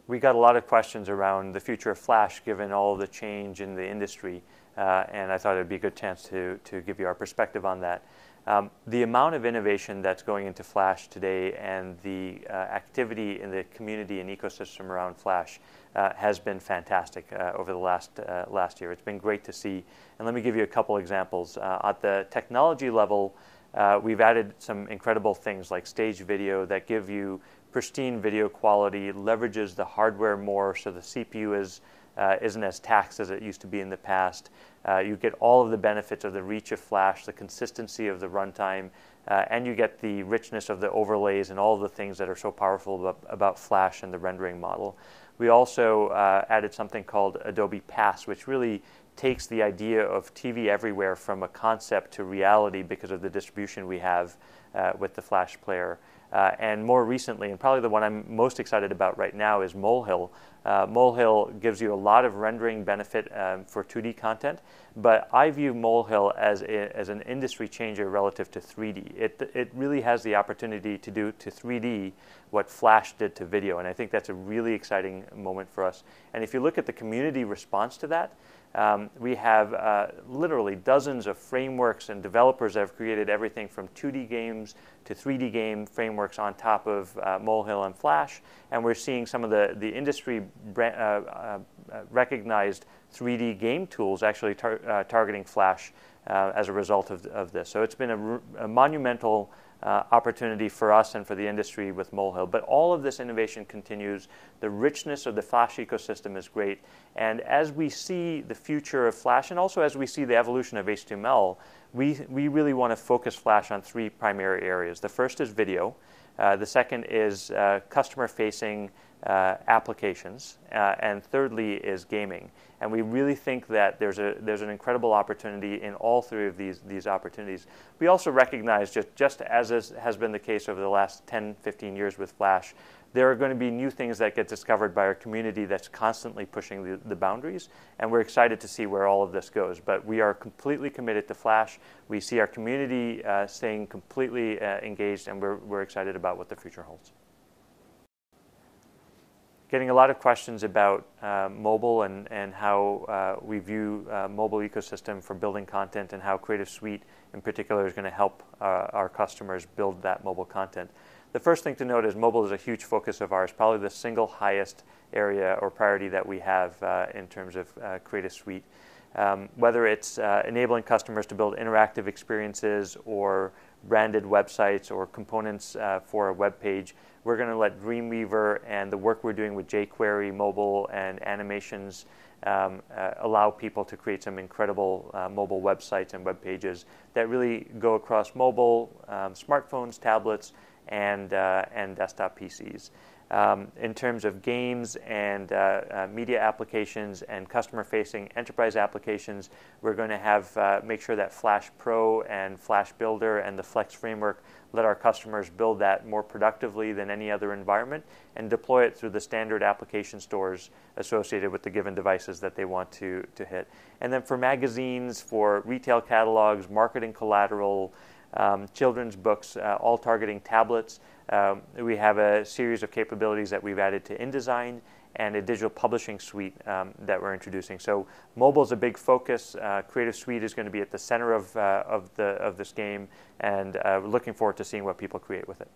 We got a lot of questions around the future of Flash given all of the change in the industry, and I thought it would be a good chance to give you our perspective on that. The amount of innovation that's going into Flash today and the activity in the community and ecosystem around Flash has been fantastic over the last year. It's been great to see. And let me give you a couple examples. At the technology level, we've added some incredible things like stage video that give you pristine video quality, leverages the hardware more so the CPU isn't as taxed as it used to be in the past. You get all of the benefits of the reach of Flash, the consistency of the runtime, and you get the richness of the overlays and all of the things that are so powerful about Flash and the rendering model. We also added something called Adobe Pass, which really takes the idea of TV everywhere from a concept to reality because of the distribution we have with the Flash player. And more recently, and probably the one I'm most excited about right now, is Molehill. Molehill gives you a lot of rendering benefit for 2D content, but I view Molehill as an industry changer relative to 3D. It really has the opportunity to do to 3D what Flash did to video, and I think that's a really exciting moment for us. And if you look at the community response to that, we have literally dozens of frameworks and developers that have created everything from 2D games to 3D game frameworks on top of Molehill and Flash, and we're seeing some of the industry recognized 3D game tools actually targeting Flash as a result of this. So it's been a monumental opportunity for us and for the industry with Molehill. But all of this innovation continues. The richness of the Flash ecosystem is great. And as we see the future of Flash, and also as we see the evolution of HTML, we really want to focus Flash on three primary areas. The first is video. The second is customer-facing applications. And thirdly is gaming. And we really think that there's an incredible opportunity in all three of these opportunities. We also recognize, just as has been the case over the last 10, 15 years with Flash, there are going to be new things that get discovered by our community that's constantly pushing the boundaries, and we're excited to see where all of this goes. But we are completely committed to Flash. We see our community staying completely engaged, and we're excited about what the future holds. Getting a lot of questions about mobile and how we view mobile ecosystem for building content and how Creative Suite in particular is going to help our customers build that mobile content. The first thing to note is mobile is a huge focus of ours, probably the single highest area or priority that we have in terms of Creative Suite. Whether it's enabling customers to build interactive experiences or branded websites or components for a web page, we're going to let Dreamweaver and the work we're doing with jQuery mobile and animations allow people to create some incredible mobile websites and web pages that really go across mobile, smartphones, tablets, and desktop PCs. In terms of games and media applications and customer-facing enterprise applications, we're going to have make sure that Flash Pro and Flash Builder and the Flex framework let our customers build that more productively than any other environment and deploy it through the standard application stores associated with the given devices that they want to hit. And then for magazines, for retail catalogs, marketing collateral, children's books, all targeting tablets. We have a series of capabilities that we've added to InDesign and a digital publishing suite that we're introducing. So mobile is a big focus. Creative Suite is going to be at the center of this game, and we're looking forward to seeing what people create with it.